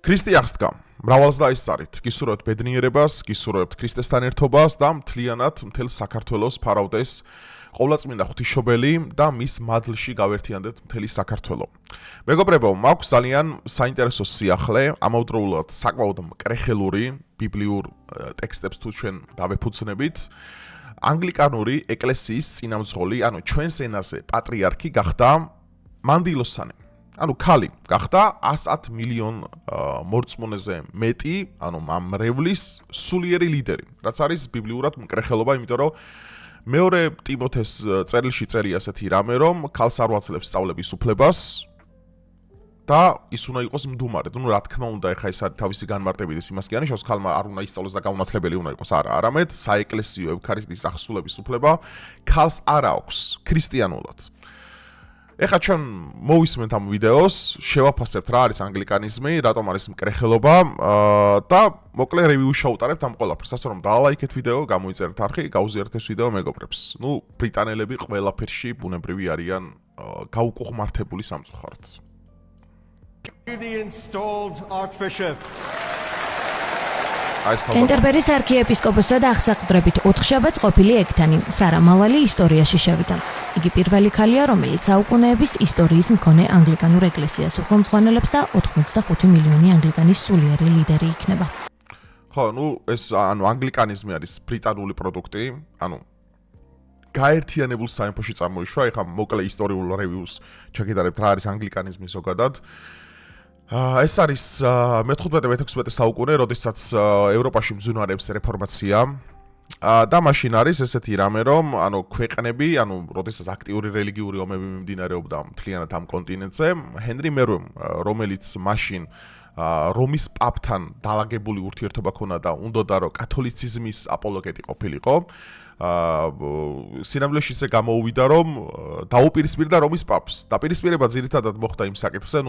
ქრისტე აღსდგა, მრავალს დაესწარით, გისურვებთ ბედნიერებას, გისურვებთ ქრისტესთან ერთობას და მთლიანად მთელ საქართველოს ფარავდეს ყოვლადწმინდა ღვთისმშობელი და მის მადლში გავერთიანდეთ მთელი საქართველო. მეგობრებო, მაქვს ძალიან საინტერესო სიახლე, ამავდროულად საკმაოდ მკრეხელური ბიბლიურ ტექსტებს თუ ჩვენ დავეფუძნებით. ანგლიკანური ეკლესიის წინამძღოლი, ანუ ჩვენს ენაზე პატრიარქი გახდა მანდილოსანი. ანუ ქალი გახდა 110 მილიონ მორწმუნეზე მეტი, ანუ მამრევლის სულიერი ლიდერი, რაც არის ბიბლიურად მკრეხელობა, იმიტომ რომ მეორე ტიმოთეს წერილში წერია ასეთი რამე, რომ ქალს არ უაძლევს სწავლების უფლებას და ის უნდა იყოს მდუმარე. ნუ რა თქმა უნდა, ეხა ეს არის თავისი განმარტებით ის იმას კიანიშოს, ქალმა არ უნდა ისწავლოს და გაუნათლებელი უნდა იყოს, არა, არამედ საეკლესიო ევქარისტიის აღსრულების უფლება ქალს არ აქვს ქრისტიანულად. ეხლა ჩვენ მოვისმენთ ამ ვიდეოს, შევაფასებთ რა არის ანგლიკანიზმი, რატომ არის მკრეხელობა და მოკლე რევიუ შევუტარებთ ამ ყველაფერს. ასე რომ დალაიქეთ ვიდეო, გამოიწერეთ არხი, გაუზიარეთ ეს ვიდეო მეგობრებს. ნუ ბრიტანელები ყველაფერში ბუნებრივი არიან გაუკუღმართებული სამწუხაროდ. The installed archbishop. კენტერბერის არქიეპისკოპოსად აღსაყდრებით 4 შაბათს ყოფილი ექთანი სარა მალალი ისტორიაში შევიდა. იგი პირველი ქალია, რომელიც საუკუნეების ისტორიის მქონე ანგლიკანურ ეკლესიას უხელმძღვანელებს და 85 მილიონი ანგლიკანის სულიერი ლიდერი იქნება. ხო, ნუ ეს ანგლიკანიზმი არის ბრიტანული პროდუქტი, გაერთიანებულ სამეფოში წარმოიშვა, ეხლა მოკლე ისტორიულ რევიუს ჩაკიდარებთ რა არის ანგლიკანიზმი ზოგადად. ეს არის მე-15-16 საუკუნე, როდესაც ევროპაში მძუნარებს რეფორმაცია და მაშინ არის ესეთი რამე, რომ ქვეყნები, როდესაც აქტიური რელიგიური ომები მიმდინარეობდა მთლიანად ამ კონტინენტზე, ჰენრი მერვემ, რომელიც მაშინ რომის პაპთან დაალაგებული ურთიერთობა ჰქონდა და უნდოდა რომ კათოლიციზმის აპოლოგეტი ყოფილიყო, სინამდვილეში ისე გამოუვიდა, რომ დაუპირისპირდა რომის პაპს. დაპირისპირება ძირითადად მოხდა იმ საკითხზე,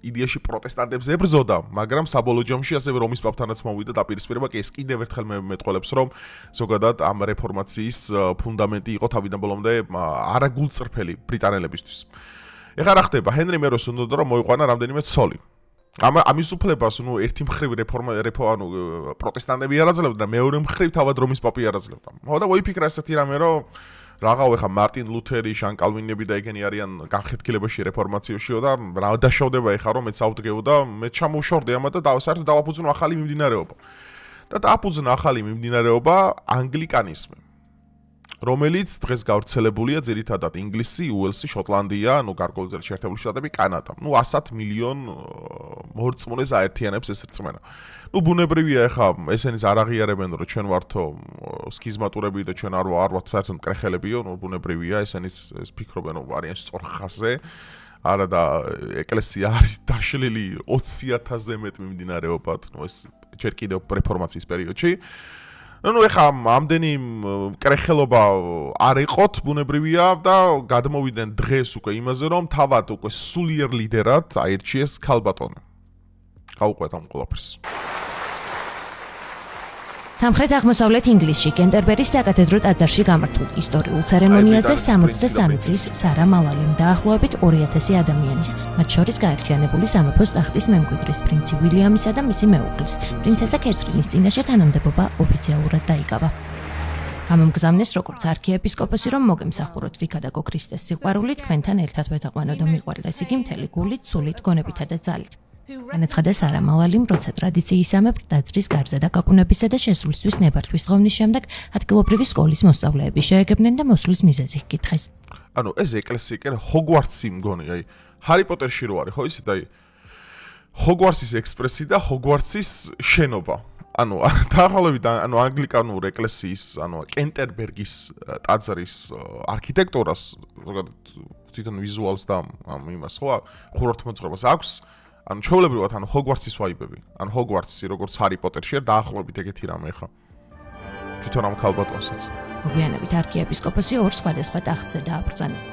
იდეაში პროტესტანტებს ებრძოდა, მაგრამ საბოლოო ჯამში ასევე რომის პაპთანაც მოვიდა დაპირისპირება, კი ეს კიდევ ერთხელ მეტყველებს, რომ ზოგადად ამ რეფორმაციის ფუნდამენტი იყო თავიდან ბოლომდე არაგულწრფელი ბრიტანელებისთვის. ეხლა რა ხდება? ჰენრი მერვემ უნდოდა რომ მოიყვანა რამდენიმე ცოლი. ამის უფლებას ერთი მხრივ პროტესტანტები არაძლევდა და მეორე მხრივ თავად რომის პაპი არაძლევდა. ხო და მოიფიქრა ესეთი რამე, რომ რაღაცა ეხა მარტინ ლუთერი, ჟან კალვინები და ეგენი არიან განხეთქილებაში რეფორმაციაშიო და რა დაშავდება ეხა რომ მეც ავდგეო და მე ჩამოვშორდი ამათ და საერთოდ დავაფუძნო ახალი მიმდინარეობა. და დააფუძნა ახალი მიმდინარეობა ანგლიკანიზმი, რომელიც დღეს გავრცელებულია ძირითადად ინგლისი, უელსი, შოტლანდია, გარკვეულწილად შეერთებული შტატები, კანადა. 110 მილიონ მორწმუნეს აერთიანებს ეს რწმენა. ბუნებრივია ეხა ესენიც არ აღიარებენ, რომ ჩვენ ვართო სქიზმატურები და ჩვენ არ ვართ საერთოდ მკრეხელებიო, ბუნებრივია, ესენიც ფიქრობენ, რომ არიან სწორ ხაზზე. არა და ეკლესია არის დაშლილი 20,000-ზე მეტ მიმდინარეობად, ეს ჯერ კიდევ რეფორმაციის პერიოდში. ეხა ამდენი მკრეხელობა არ იყოთ, ბუნებრივია და გადმოვიდნენ დღეს უკვე იმაზე, რომ თავად უკვე სულიერ ლიდერად აირჩიეს ქალბატონი. გავუყვეთ ამ ყველაფერს. სამხრეთ-აღმოსავლეთ ინგლისში კენტერბერის საკათედრო ტაძარში გამართულ ისტორიულ ცერემონიაზე 63 წლის სარა მალალიმ დაახლოებით 2000 ადამიანის, მათ შორის გაერთიანებული სამეფოს ტახტის მემკვიდრის პრინცი ვილიამისა და მისი მეუღლის, პრინცესა კეთრინის წინაშე თანამდებობა ოფიციალურად დაიკავა. გამომგზავნეს როგორც არქიეპისკოპოსი, რომ მოგემსახუროთ ვიქადაგო ქრისტეს სიყვარული, თქვენთან ერთად ვეთაყვანო და მიყვარდეს იგი მთელი გულით, სულით, გონებითა და ძალით. განაცხადა სარა მალალიმ, როცა ტრადიციისამებრ ტაძრის გარზე დაკაკუნებისა და შესვლისთვის ნებართვის თხოვნის შემდეგ ადგილობრივი სკოლის მოსწავლეები შეეგებნენ და მოსვლის მიზეზი ჰკითხეს. ეს ეკლესია კი ჰოგვარტსი მგონი, ჰარი პოტერში რო არის, ხო ისეთ ჰოგვარტსის ექსპრესი და ჰოგვარტსის შენობა. დაახლოებით ანგლიკანურ ეკლესიის, კენტერბერგის ტაძრის არქიტექტურას, ზოგადად თვითონ ვიზუალს და იმას ხო ხუროთმოძღვრებას აქვს. ჩვეულებრივად ჰოგვარტსის ვაიბები, ჰოგვარტსი როგორც ჰარი პოტერში დაახლოებით ეგეთი რამე ხა. თვითონ ამ ქალბატონსაც. მოგვიანებით არქიეპისკოპოსი ორ სხვადასხვა ტახტზე დააბრძანეს.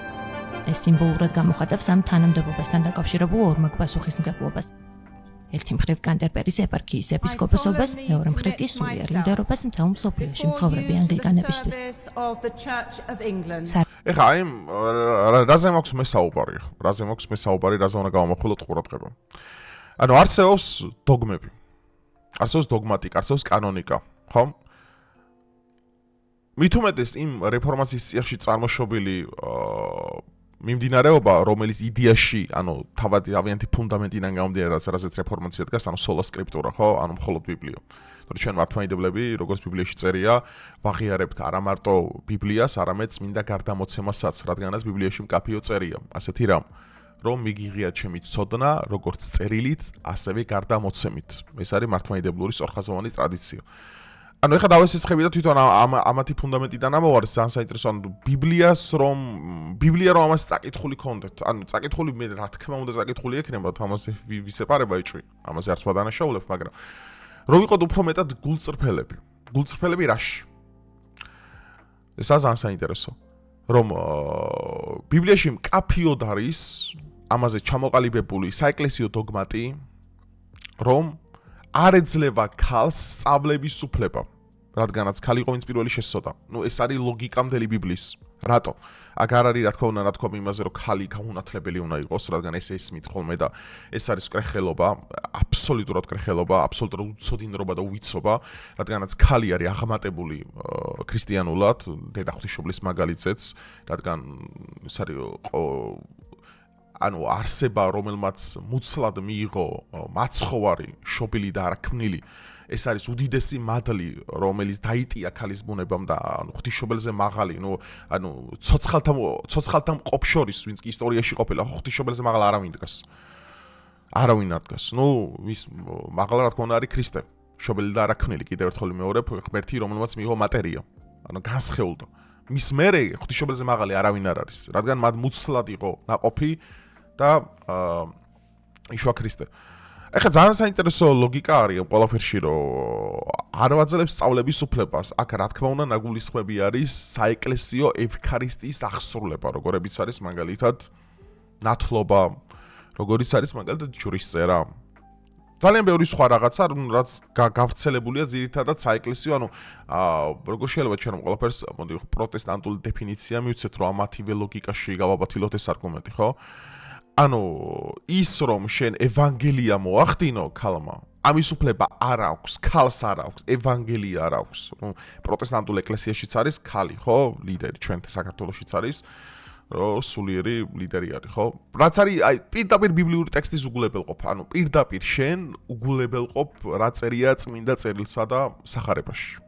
ეს სიმბოლურად გამოხატავს ამ თანამდებობასთან დაკავშირებულ ორმაგ პასუხისმგებლობას. ერთი მხრივ კენტერბერის ეპარქიის ეპისკოპოსობას, მეორე მხრივ კი სულიერ ლიდერობას მთელ მსოფლიოში მცხოვრები ანგლიკანებისთვის. ეხა რაზე მაქვს მე საუბარი, რაზე უნდა გავამახვილოთ ყურადღება. ანუ არსებობს დოგმები. არსებობს დოგმატიკა, არსებობს კანონიკა, ხო? მით უმეტეს იმ რეფორმაციის წიაღში წარმოშობილი მიმდინარეობა, რომელიც იდეაში, ანუ თავიანთი ფუნდამენტიდან გამომდინარე, რასაც რეფორმაცია დგას, ანუ sola scriptura, ხო? ანუ მხოლოდ ბიბლია. თორე ჩვენ მართლმადიდებლები, როგორც ბიბლიაში წერია, ვაღიარებთ არა მარტო ბიბლიას, არამედ წმინდა გარდამოცემასაც, რადგანაც ბიბლიაში მკაფიო წერია. ასეთი რამ, რომ მიგიღიათ ჩემი ცოდნა, როგორც წერილით, ასევე გარდამოცემით. ეს არის მართლმადიდებლური სწორხაზოვანი ტრადიცია. ანუ ეხლა დავესესხები და თვითონ ამათი ფუნდამენტიდან ამოვარდ, ძალიან საინტერესო, ანუ ბიბლია რომ ამას წაკითხული ქონდეთ. ანუ წაკითხული მე რა თქმა უნდა წაკითხული ექნება, ამაზე ვისეპარება იწვი. ამაზე არც ვადანაშაულებ, მაგრამ რომ ვიყოთ უფრო მეტად გულწრფელები. გულწრფელები რაში? ესაა ძალიან საინტერესო. რომ ბიბლიაში მკაფიოდ არის ამაზე ჩამოყალიბებული საეკლესიო დოგმატი, რომ არ ეძლევა ქალს სწავლების უფლება, რადგანაც ქალი იყო ვინც პირველი შესწოდა. ნუ ეს არის ლოგიკა მთელი ბიბლიის. რატო? აქ არ არის რა თქმა უნდა ნათქვამ იმაზე, რომ ქალი გაუნათლებელი უნდა იყოს, რადგან ეს ესმით ხოლმე და ეს არის კრეხელობა, აბსოლუტურად კრეხელობა, აბსოლუტურად უცოდინრობა და უვიცობა, რადგანაც ქალი არის აღმატებული ქრისტიანულად, დედა ღვთისმშობლის მაგალითზეც, რადგან ეს არის ანუ არსება, რომელმაც მუცლად მიიღო მაცხოვარი, შობილი და არაქმნილი, ეს არის უდიდესი მადლი, რომელიც დაიტია ქალის ბუნებამ და ღვთისმშობელზე მაღალი, ანუ ცოცხალთან მყოფ შორის, ვინც კი ისტორიაში ყოფილა, ღვთისმშობელზე მაღალ არავინ დგას. არავინ არ დგას. მის მაღლა რა თქმა უნდა არის ქრისტე, შობილი და არაქმნილი, კიდევ ერთხელ ვიმეორებ, ღმერთი, რომელმაც მიიღო მატერია, ანუ განსხეულდა. მის მერე ღვთისმშობელზე მაღალი არავინ არ არის, რადგან მათ მუცლად იყო ნაყოფი და იშვა ქრისტე. ეხლა ძალიან საინტერესო ლოგიკა არის ყველაფერში, რომ არ ვაძლევს სწავლების უფლებას. აქ რა თქმა უნდა ნაგულისხმები არის საეკლესიო ევქარისტიის აღსრულება, როგორიც არის მაგალითად ნათლობა, როგორიც არის მაგალითად ჯვრისწერა. ძალიან ბევრი სხვა რაღაცა, რაც გავრცელებულია ძირითადად საეკლესიო, ანუ როგორ შეიძლება ჩვენ ყველაფერს მოდი პროტესტანტული დეფინიცია მივცეთ, რომ ამათივე ლოგიკაში გავაბათილოთ ეს არგუმენტი, ხო? ანუ ის რომ შენ ევანგელია მოახდინო ქალმა, ამის უფლება არ აქვს, ქალს არ აქვს, ევანგელია არ აქვს. პროტესტანტულ ეკლესიაშიც არის ქალი, ხო? ლიდერი, ჩვენ საქართველოშიც არის, რომ სულიერი ლიდერი არის, ხო? რაც არის, აი, პირდაპირ ბიბლიური ტექსტის უგულებელყოფა, ანუ პირდაპირ შენ უგულებელყოფ რა წერია წმინდა წერილსა და სახარებაში.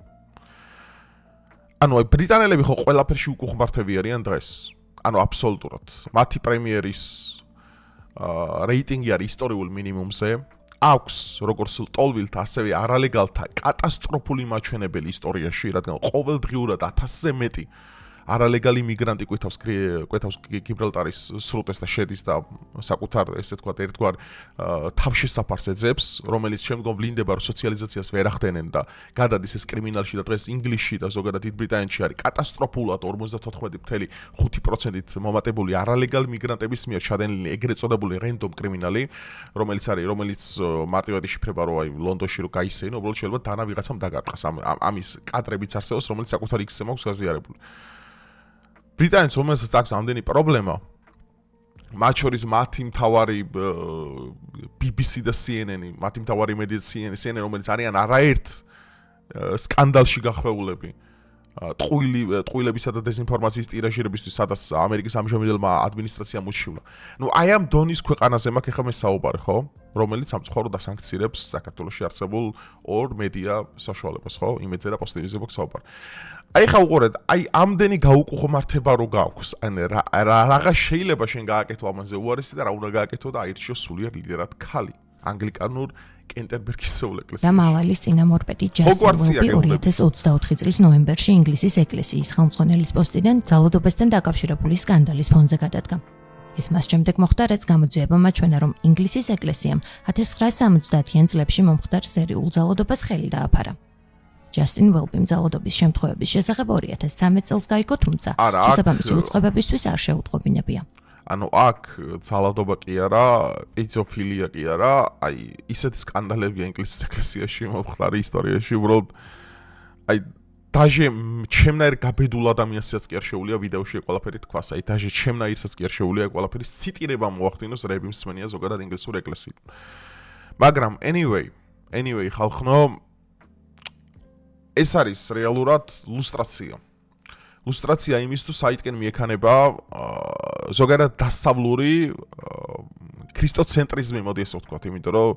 ანუ აი, ბრიტანელები ხო ყველაფერში უკუღმართები არიან დღეს. ანუ აბსოლუტურად. მათი პრემიერის რეიტინგი არის ისტორიულ მინიმუმზე. აქვს როგორც ლტოლვილთა, ასევე არალეგალთა კატასტროფული მაჩვენებელი ისტორიაში, რადგან ყოველდღიურად 1000-ზე მეტი არალეგალი მიგრანტი კვეთავს გიბრალტარის სრუტეს და შედის და საკუთარ ესე თქვა ერთგვარ თავშესაფარს ეძებს, რომელიც შემდგომ ვლინდება რომ სოციალიზაციას ვერ ახდენენ და გადადის ეს კრიმინალში და დღეს ინგლისში და ზოგადად დიდ ბრიტანეთში არის კატასტროფულად 54.5%-ით მომატებული არალეგალი მიგრანტების მიერ ჩადენილი ეგრეთ წოდებული რენდომ კრიმინალი, რომელიც მარტივად იშიფრება რომ აი ლონდონში რო გაისეინო, უბრალოდ შეიძლება დანა ვიღაცამ დაგარტყას. ამის კადრებიც არსებობს, რომელიც საკუთარ X-ზე მაქვს გაზიარებული. ბრიტანეთს რომელსაც აქვს ამდენი პრობლემა, მათ შორის მათი მთავარი BBC და CNN-ი, მათი მთავარი მედია CNN, რომელიც არიან არაერთ სკანდალში გახვეულები, ტყუილებისა და დეზინფორმაციის ტირაჟირებისთვის, სადაც ამერიკის ამჟამინდელმა ადმინისტრაციამ უშივლა. აი ამ დონის ქვეყანაზე მაქვს ეხლა მე საუბარი, ხო? რომელიც სამწუხაროდ დასანქცირებს საქართველოში არსებულ ორ მედია საშუალებას, ხო? იმედზე და პოსტივიზმზე მაქვს საუბარი. აი ხა უყურეთ, აი ამდენი გაუკუღმართება რო გაქვს, ანუ რაღა შეიძლება შენ გააკეთო ამაზე უარესი და რა უნდა გააკეთო და აირჩიო სულიერ ლიდერად ქალი ანგლიკანურ კენტერბერგის სეულ ეკლესიაში. და მავალის წინამორბედი ჯასტინ უელბი 2024 წლის ნოემბერში ინგლისის ეკლესიის ხელმძღვანელის პოსტიდან ძალადობასთან დაკავშირებული სკანდალის ფონზე გადადგა. ეს მას შემდეგ მოხდა, რაც გამოძიება მაჩვენა, რომ ინგლისის ეკლესიამ 1970-იან წლებში მომხდარ სერიულ ძალადობას ხელი დააფარა. ჯასტინ უელბიმ ძალადობის შემთხვევების შესახებ 2013 წელს გაიგო, თუმცა შესაბამისი უწყებებისთვის არ შეუტყობინებია. ანუ აქ ძალადობა კი არა, პედოფილია კი არა, აი ისეთი სკანდალებია ინგლისის ეკლესიაში მომხდარი ისტორიაში, უბრალოდ აი დაჟე ჩემნაირ გაბედულ ადამიანსაც კი არ შეუულია ვიდეოში ყველაფერი თქვას, აი დაჟე ჩემნაირსაც კი არ შეუულია ყველაფერი ციტირება მოახდინოს რებიმ სმენია ზოგადად ინგლისურ ეკლესიით. მაგრამ anyway ხალხნო ეს არის რეალურად ლუსტრაცია. ლუსტრაცია იმის თუ საიტკენ მიექანება ზოგადად დასავლური ქრისტოცენტრიზმი, მოდი ესე ვთქვათ, იმიტომ რომ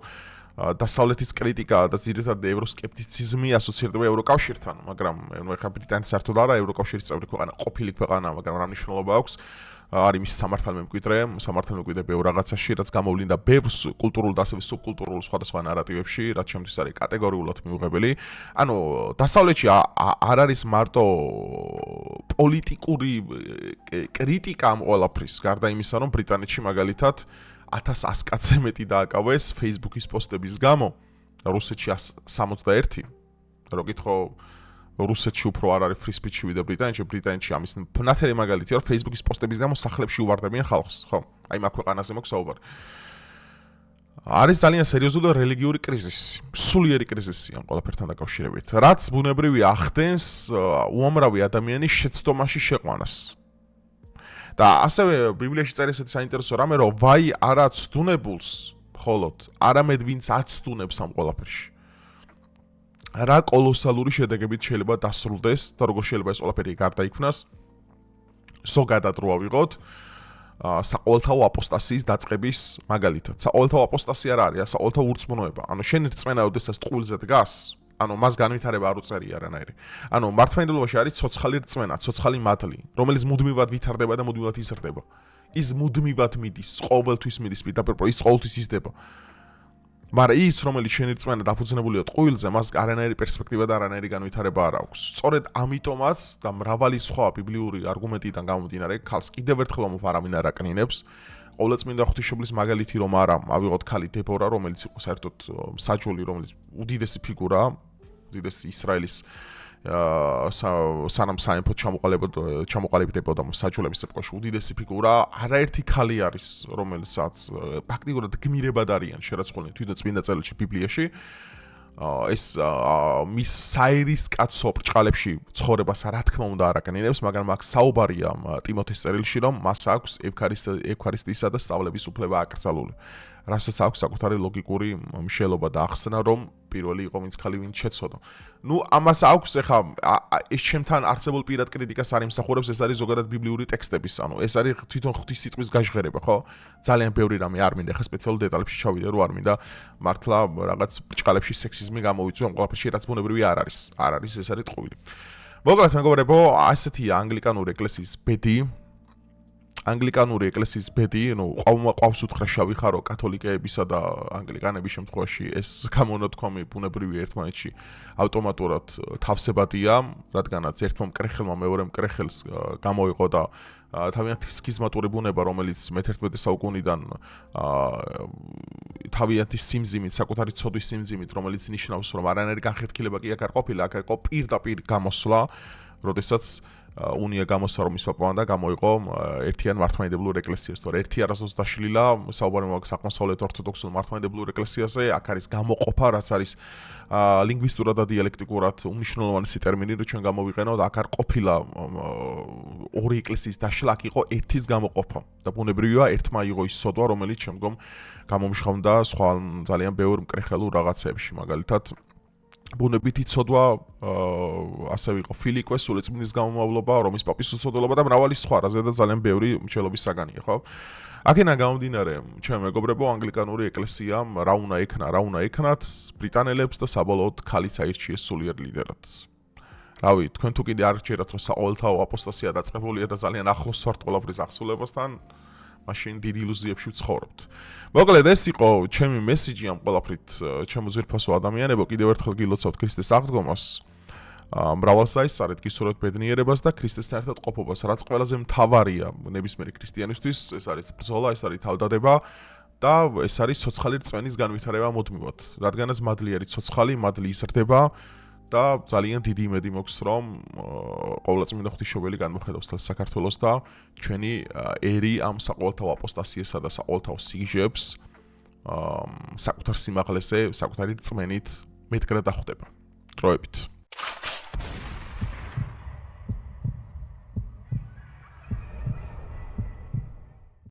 დასავლეთის კრიტიკა და ძირითადად ევროსკეპტიციზმი ასოცირდება ევროკავშირთან, მაგრამ ეხლა ბრიტანეთი საერთოდ არა ევროკავშირის წევრი ქვეყანა, ყოფილი ქვეყანა, მაგრამ რა მნიშვნელობა აქვს? არის მის სამართალმემკვიდრე ბევრ რაღაცაში, რაც გამოვლინდა ბევრ კულტურულ და ასევე სუბკულტურულ სხვადასხვა ნარატივებში, რაც შემთხვევით არის კატეგორიულად მიუღებელი. ანუ დასავლეთში არ არის მარტო პოლიტიკური კრიტიკა ამ ყველაფრის, გარდა იმისა, რომ ბრიტანეთში მაგალითად 1100 კაცზე მეტი დააკავეს Facebook-ის პოსტების გამო, რუსეთში 161. რო გითხო რუსეთში უფრო არ არის free speech-ი ვიდრე ბრიტანეთში ამის ნათელი მაგალითია, რომ Facebook-ის პოსტების გამო სახლებში უვარდებიან ხალხს, ხო? აი მაგ ქვეყანაზე მოქვს საუბარი. არის ძალიან სერიოზული და რელიგიური კრიზისი, სულიერი კრიზისი ამ ყველაფერთან დაკავშირებით, რაც ბუნებრივი ახდენს უამრავი ადამიანის შეცდომაში შეყვანას. და ასევე ბიბლიაში წერია ესეთი საინტერესო რამე, რომ ვაი არა ცდუნებულს მხოლოდ, არამედ ვინც აცდუნებს ამ ყველაფერში. რა კოლოსალური შედეგებით შეიძლება დასრულდეს და როგორ შეიძლება ეს ყველაფერი გარდაიქმნას. ზოგადად რო ავიღოთ საყოველთაო აპოსტასიის დაწყების მაგალითად. საყოველთაო აპოსტასია რა არის? საყოველთაო ურწმუნოება. ანუ შენი რწმენა ოდესაც ტყუილზე დგას, ანუ მას განვითარება არ უწერია არანაირი. ანუ მართლმადიდებლობაში არის ცოცხალი რწმენა, ცოცხალი მადლი, რომელიც მუდმივად ვითარდება და მუდმივად იზრდება. ის მუდმივად მიდის, ყოველთვის მიდის, პირდაპირ ის ყოველთვის იზრდება. მაგრამ ის, რომელიც შენი რწმენა დაფუძნებულია ტყუილზე, მას არანაირი პერსპექტივა და არანაირი განვითარება არ აქვს. სწორედ ამიტომაც და მრავალი სხვა ბიბლიური არგუმენტიდან გამომდინარე, ქალს კიდევ ერთხელ არავინ არ აკნინებს. ყოვლადწმინდა ღვთისმშობლის მაგალითი რომ არა, ავიღოთ ქალი დებორა, რომელიც იყო საერთოდ საჯული, რომელიც უდიდესი ფიგურა, უდიდესი ისრაელის სანამ სამეფო ჩამოყალიბდებოდა საჯულების ეპოქაში უდიდესი ფიგურა, არაერთი ქალი არის, რომელსაც ფაქტიურად გმირებად არიან შერაცხულნი თვითონ წმინდა წერილში ბიბლიაში. ეს მის საერისკაცო ბრჭყალებში ცხოვრებას რა თქმა უნდა არ აკნინებს, მაგრამ აქ საუბარია ტიმოთეს წერილში, რომ მას აქვს ევქარისტიისა და სწავლების უფლება აკრძალული. რასაც აქვს საკუთარი ლოგიკური მშელობა და ახსნა, რომ პირველი იყო ვინც ხალი ვინც შეცოდო. ნუ ამას აქვს ეხა ეს ჩემთან არსებულ პირად კრიტიკას არ იმსახურებს, ეს არის ზოგადად ბიბლიური ტექსტების, ანუ ეს არის თვითონ ღვთის სიტყვის გაჟღერება, ხო? ძალიან ბევრი რამე არ მინდა ეხა სპეციალურ დეტალებში ჩავიდე, რომ არ მინდა მართლა რაღაც ბრჭყალებში სექსიზმი გამოვიწვი ამ ყველაფერში, რაც ბუნებრივი არ არის. არ არის, ეს არის ტყუილი. მოგლათ მეგობრებო, ასეთია ანგლიკანური ეკლესიის ბედი. ანგლიკანური ეკლესიის ბედი, ну, ყავს უთხრა შავი ხარო კათოლიკეებისა და ანგლიკანების შემთხვევაში ეს გამონათქვამი ბუნებრივი ერთმანეთში ავტომატურად თავსებადია, რადგანაც ერთმა მკრეხელმა მეორე მკრეხელს გამოიყო და თავიანთი სქიზმატური ბუნება, რომელიც მე-11 საუკუნიდან თავიანთი სიმძიმით, საკუთარი ცოდვის სიმძიმით, რომელიც ნიშნავს, რომ არანაირი განხეთქილება კი აქ არ ყოფილა, აქ იყო პირდაპირ გამოსვლა, როდესაც უნია გამოსცა რომის პაპამ და გამოიყო ერთიან მართლმადიდებლურ ეკლესიას. თორე ერთი არასდროს დაშლილა, საუბარი მოაქვს აღმოსავლეთ ორთოდოქსულ მართლმადიდებლურ ეკლესიაზე, აქ არის გამოყოფა, რაც არის ლინგვისტურად და დიალექტიკურად უმნიშვნელოვანესი ტერმინი, რომ ჩვენ გამოვიყენოთ, აქ არ ყოფილა ორი ეკლესიის დაშლა, აქ იყო ერთის გამოყოფა. და ბუნებრივია, ერთმა იღო ის სოდვა, რომელიც შემდგომ გამომჟღავნდა სხვა ძალიან ბევრ მკრეხელურ რაღაცებში, მაგალითად ბუნებით იცოდვა, ასევე იყო ფილიკვე, სულიწმინდის გამომავლობა, რომის პაპის უცოდელობა და მრავალი სხვა, რაზედაც ძალიან ბევრი მშელობის საგანია, ხო? აქედან გამომდინარე, ჩემო მეგობრებო, ანგლიკანური ეკლესიამ რა უნდა ექნათ ბრიტანელებს და საბოლოოდ ქალიც აირჩიეს სულიერ ლიდერად. რავი, თქვენ თუ კიდე არ გჭირათ, რომ საყოველთაო აპოსტასია დაწყებულია და ძალიან ახლოს ვართ ყველაფრის აღსრულებასთან, მაშინ დიდ ილუზიებში ვცხოვრობთ. მოკლედ ეს იყო ჩემი მესიჯი ამ ყველაფრით, ჩემო ძვირფასო ადამიანებო, კიდევ ერთხელ გილოცავთ ქრისტეს აღდგომას, მრავალს დაისწარეთ გისურვებთ ბედნიერებას და ქრისტესთან ერთად ყოფობას, რაც ყველაზე მთავარია ნებისმიერი ქრისტიანისთვის, ეს არის ბრძოლა, ეს არის თავდადება და ეს არის ცოცხალი რწმენის განვითარება მუდმივად. რადგანაც მადლი არის ცოცხალი, მადლი იზრდება და ძალიან დიდი იმედი მოქვს, რომ ყოვლადწმინდა ღვთისმშობელი განმოხედავს თელ საქართველოს და ჩვენი ერი ამ საყოველთაო აპოსტასიასა და საყოველთაო სიგიჟეებს საკუთარ სიმაღლეზე, საკუთარი რწმენით მედგრად დახვდება. დროებით.